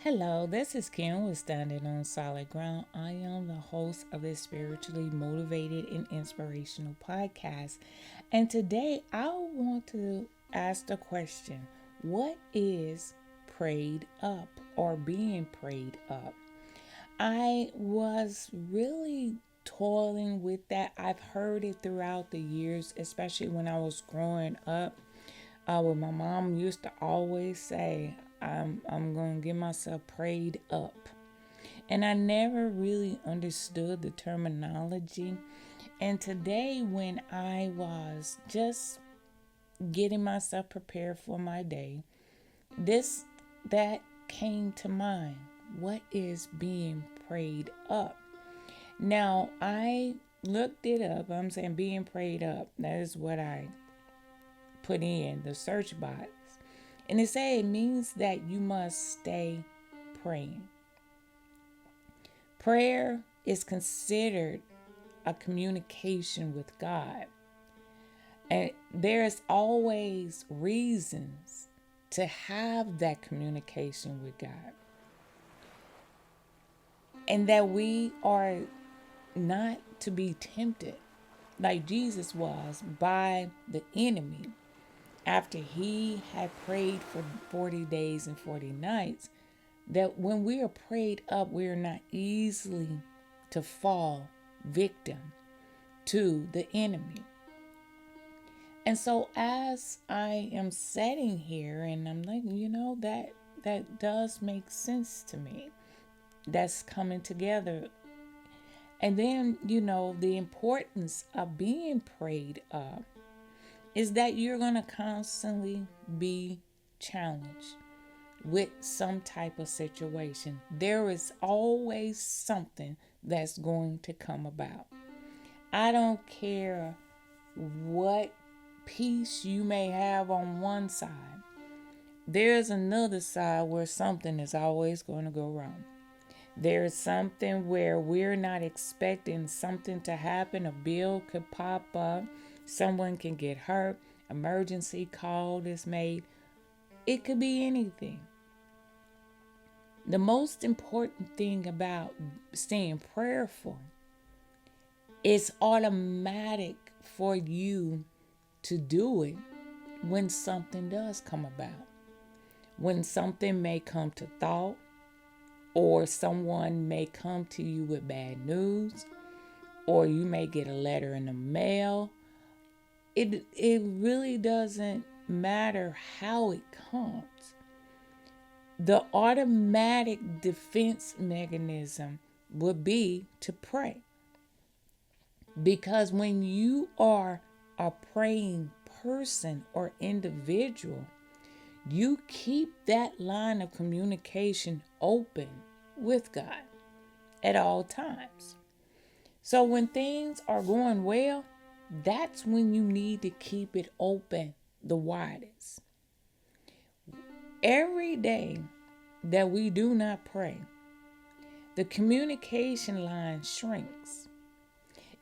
Hello, this is Kim with Standing on Solid Ground. I am the host of this spiritually motivated and inspirational podcast. And today I want to ask the question, what is prayed up or being prayed up? I was really toiling with that. I've heard it throughout the years, especially when I was growing up. What my mom used to always say, I'm going to get myself prayed up. And I never really understood the terminology. And today, when I was just getting myself prepared for my day, this that came to mind. What is being prayed up? Now, I looked it up. I'm saying being prayed up. That is what I put in the search box. And it said it means that you must stay praying. Prayer is considered a communication with God. And there's always reasons to have that communication with God. And that we are not to be tempted like Jesus was by the enemy after he had prayed for 40 days and 40 nights, that when we are prayed up, we are not easily to fall victim to the enemy. And so as I am sitting here and I'm like, that does make sense to me. That's coming together. And then, the importance of being prayed up is that you're going to constantly be challenged with some type of situation. There is always something that's going to come about. I don't care what piece you may have on one side. There's another side where something is always going to go wrong. There's something where we're not expecting something to happen. A bill could pop up. Someone can get hurt. Emergency call is made. It could be anything. The most important thing about staying prayerful is automatic for you to do it when something does come about. When something may come to thought, or someone may come to you with bad news, or you may get a letter in the mail. It really doesn't matter how it comes. The automatic defense mechanism would be to pray. Because when you are a praying person or individual, you keep that line of communication open with God at all times. So when things are going well, that's when you need to keep it open the widest. Every day that we do not pray, the communication line shrinks.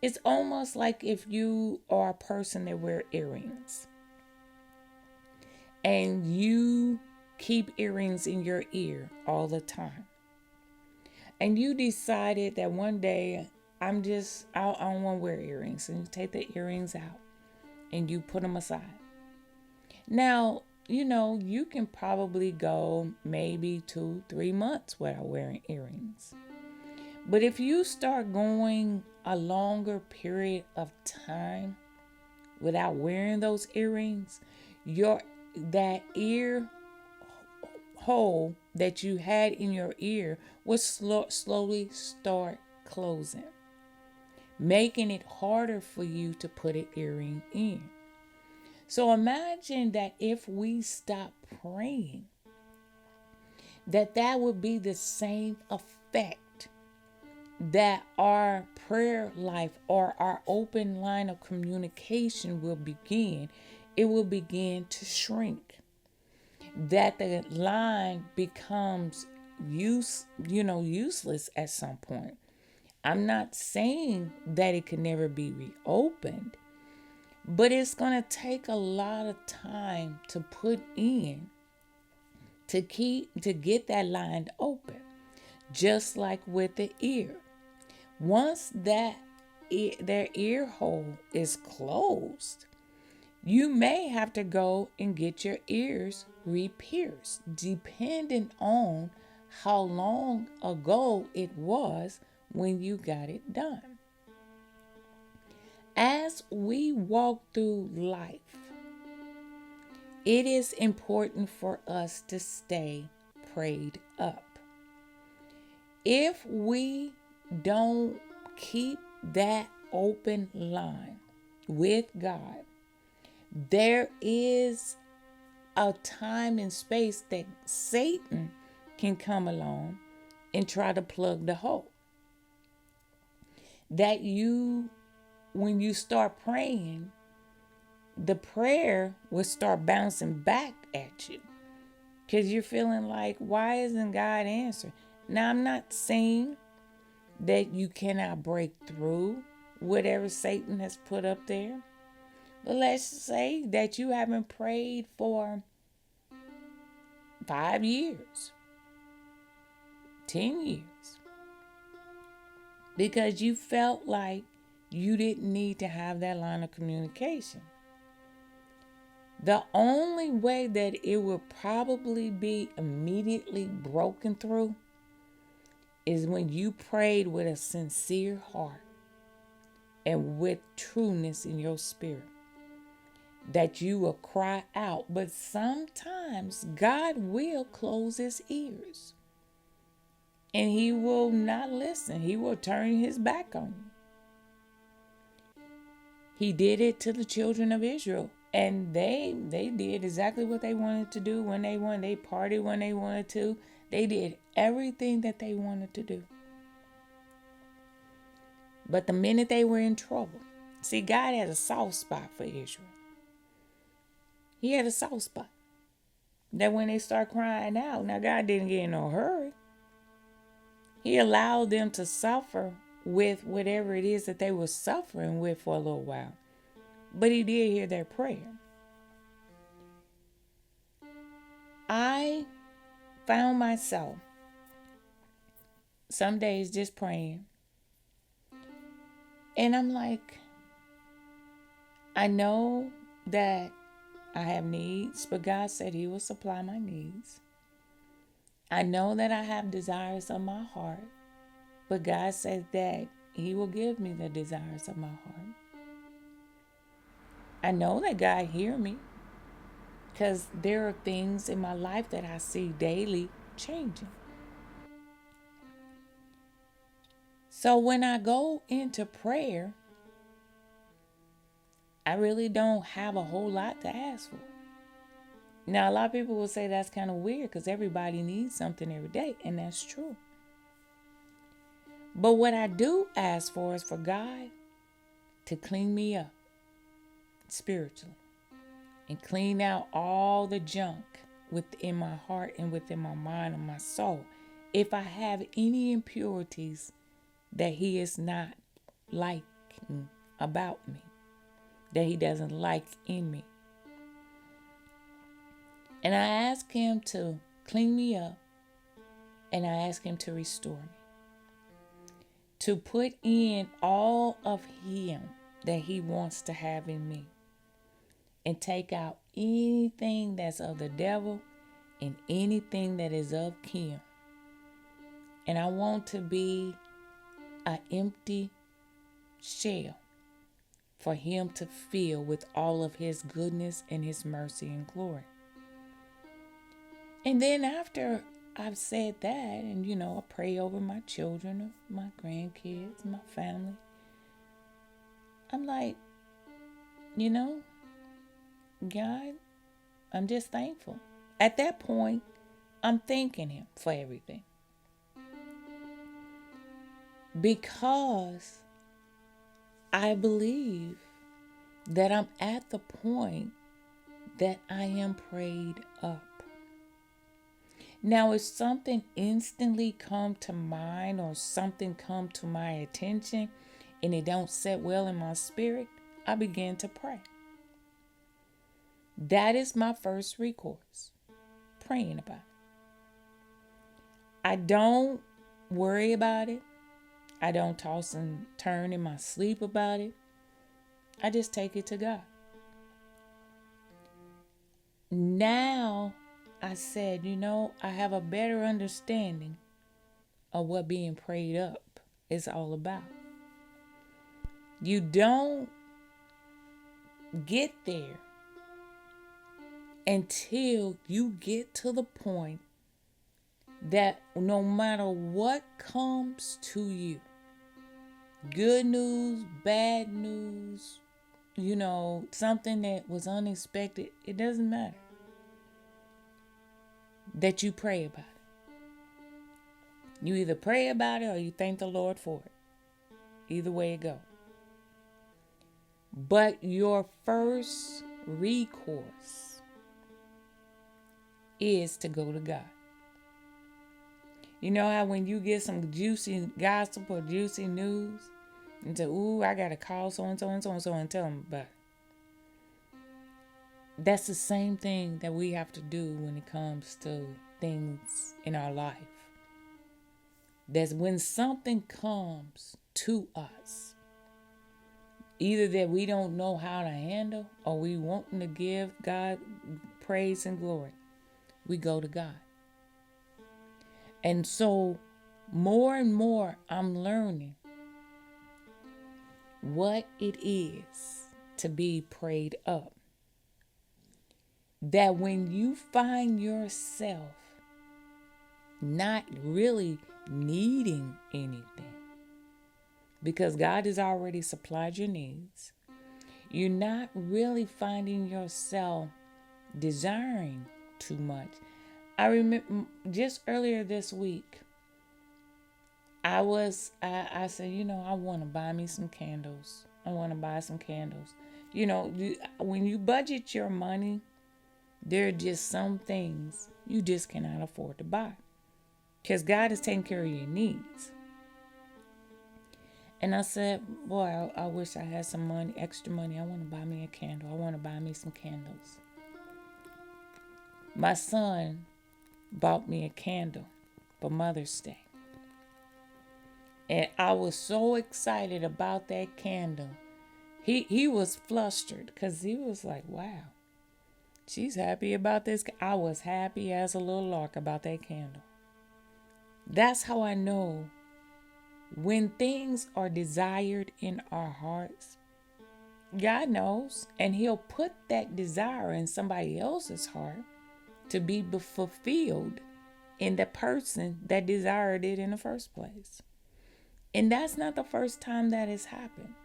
It's almost like if you are a person that wear earrings and you keep earrings in your ear all the time. And you decided that one day, I don't want to wear earrings. And you take the earrings out and you put them aside. Now, you can probably go maybe 2-3 months without wearing earrings. But if you start going a longer period of time without wearing those earrings, that ear hole that you had in your ear will slowly start closing, making it harder for you to put an earring in. So imagine that if we stop praying, that would be the same effect that our prayer life or our open line of communication will begin. It will begin to shrink. That the line becomes useless at some point. I'm not saying that it can never be reopened, but it's going to take a lot of time to put in to get that line open, just like with the ear. Once their ear hole is closed, you may have to go and get your ears re-pierced, depending on how long ago it was when you got it done. As we walk through life, it is important for us to stay prayed up. If we don't keep that open line with God, there is a time and space that Satan can come along and try to plug the hole. That when you start praying, the prayer will start bouncing back at you because you're feeling like, why isn't God answering? Now, I'm not saying that you cannot break through whatever Satan has put up there. But let's say that you haven't prayed for 5 years, 10 years, because you felt like you didn't need to have that line of communication. The only way that it will probably be immediately broken through is when you prayed with a sincere heart and with trueness in your spirit, that you will cry out. But sometimes God will close his ears and he will not listen. He will turn his back on you. He did it to the children of Israel, and they did exactly what they wanted to do when they wanted. They partied when they wanted to. They did everything that they wanted to do. But the minute they were in trouble, see, God had a soft spot for Israel. He had a soft spot. That when they start crying out, now God didn't get in no hurry. He allowed them to suffer with whatever it is that they were suffering with for a little while. But he did hear their prayer. I found myself some days just praying. And I'm like, I know that I have needs, but God said he will supply my needs. I know that I have desires of my heart, but God said that he will give me the desires of my heart. I know that God hears me because there are things in my life that I see daily changing. So when I go into prayer, I really don't have a whole lot to ask for. Now, a lot of people will say that's kind of weird because everybody needs something every day, and that's true. But what I do ask for is for God to clean me up spiritually and clean out all the junk within my heart and within my mind and my soul. If I have any impurities that he is not liking about me, that he doesn't like in me. And I ask him to clean me up, and I ask him to restore me, to put in all of him that he wants to have in me, and take out anything that's of the devil and anything that is of him. And I want to be an empty shell for him to fill with all of his goodness and his mercy and glory. And then after I've said that, and I pray over my children, my grandkids, my family, I'm like, God, I'm just thankful. At that point, I'm thanking him for everything. Because I believe that I'm at the point that I am prayed up. Now, if something instantly come to mind or something come to my attention and it don't sit well in my spirit, I begin to pray. That is my first recourse, praying about it. I don't worry about it. I don't toss and turn in my sleep about it. I just take it to God. Now, I said, I have a better understanding of what being prayed up is all about. You don't get there until you get to the point that no matter what comes to you, good news, bad news, something that was unexpected, it doesn't matter. That you pray about it. You either pray about it or you thank the Lord for it. Either way it go. But your first recourse is to go to God. You know how when you get some juicy gossip or juicy news, and say, ooh, I got to call so-and-so and so-and-so and tell them about it. That's the same thing that we have to do when it comes to things in our life. That's when something comes to us, either that we don't know how to handle or we wanting to give God praise and glory, we go to God. And so more and more I'm learning what it is to be prayed up. That when you find yourself not really needing anything, because God has already supplied your needs, you're not really finding yourself desiring too much. I remember just earlier this week, I said, I want to buy me some candles. I want to buy some candles. When you budget your money, there are just some things you just cannot afford to buy. Because God is taking care of your needs. And I said, boy, I wish I had some money, extra money. I want to buy me a candle. I want to buy me some candles. My son bought me a candle for Mother's Day. And I was so excited about that candle. He was flustered because he was like, wow, she's happy about this. I was happy as a little lark about that candle. That's how I know when things are desired in our hearts, God knows, and He'll put that desire in somebody else's heart to be fulfilled in the person that desired it in the first place. And that's not the first time that has happened.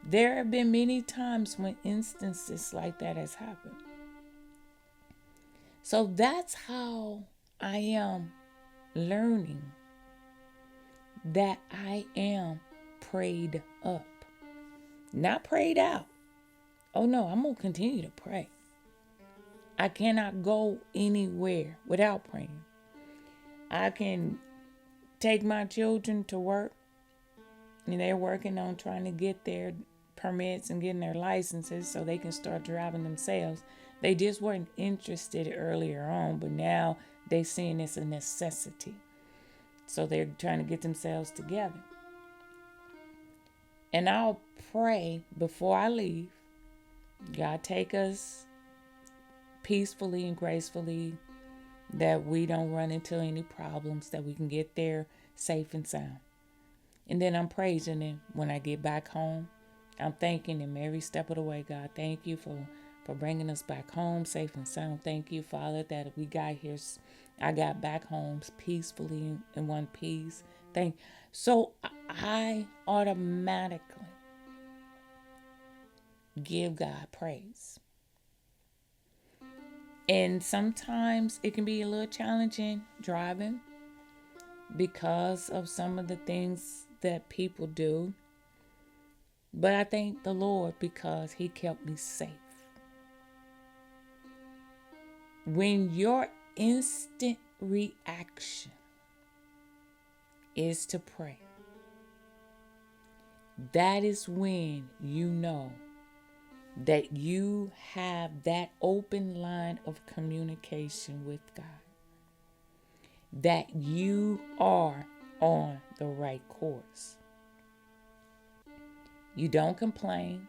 There have been many times when instances like that has happened. So that's how I am learning that I am prayed up, not prayed out. Oh no, I'm going to continue to pray. I cannot go anywhere without praying. I can take my children to work, and they're working on trying to get their permits and getting their licenses so they can start driving themselves. They just weren't interested earlier on, but now they're seeing it's a necessity. So they're trying to get themselves together. And I'll pray before I leave. God, take us peacefully and gracefully, that we don't run into any problems, that we can get there safe and sound. And then I'm praising Him when I get back home. I'm thanking Him every step of the way. God, thank you for bringing us back home safe and sound. Thank you, Father, that we got here. I got back home peacefully in one piece. So I automatically give God praise. And sometimes it can be a little challenging driving because of some of the things that people do. But I thank the Lord because He kept me safe. When your instant reaction is to pray, that is when you know that you have that open line of communication with God. that you are on the right course. You don't complain.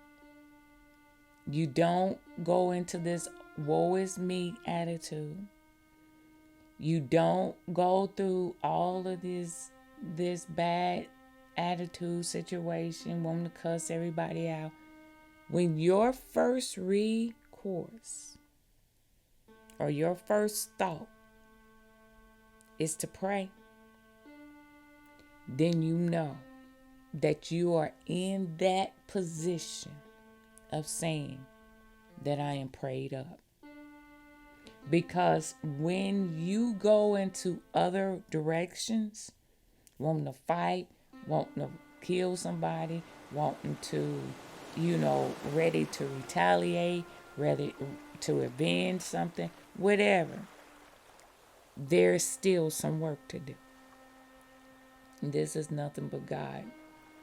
You don't go into this woe is me attitude. You don't go through all of this bad attitude situation, wanting to cuss everybody out. When your first recourse or your first thought is to pray, then you know that you are in that position of saying that I am prayed up. Because when you go into other directions, wanting to fight, wanting to kill somebody, wanting to, ready to retaliate, ready to avenge something, whatever, there's still some work to do. This is nothing but God.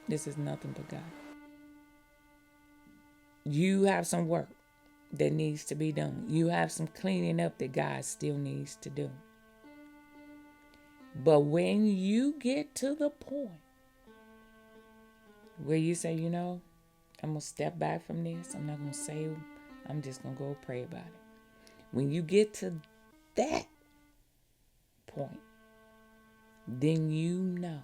This is nothing but God. You have some work that needs to be done. You have some cleaning up that God still needs to do. But when you get to the point where you say, I'm going to step back from this. I'm not going to say, I'm just going to go pray about it. When you get to that point, then you know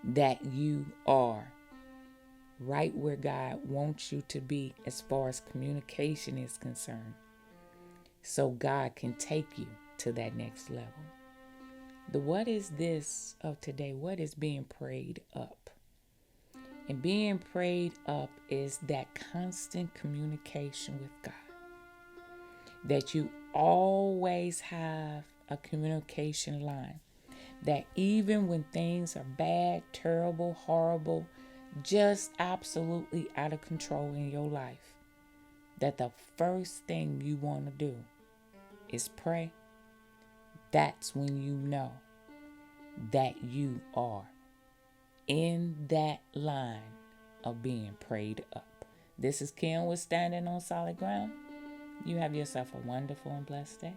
that you are right where God wants you to be as far as communication is concerned. So God can take you to that next level. The what is this of today? What is being prayed up? And being prayed up is that constant communication with God. That you always have a communication line. That even when things are bad, terrible, horrible, just absolutely out of control in your life, that the first thing you want to do is pray. That's when you know that you are in that line of being prayed up. This is Kim with Standing on Solid Ground. You have yourself a wonderful and blessed day.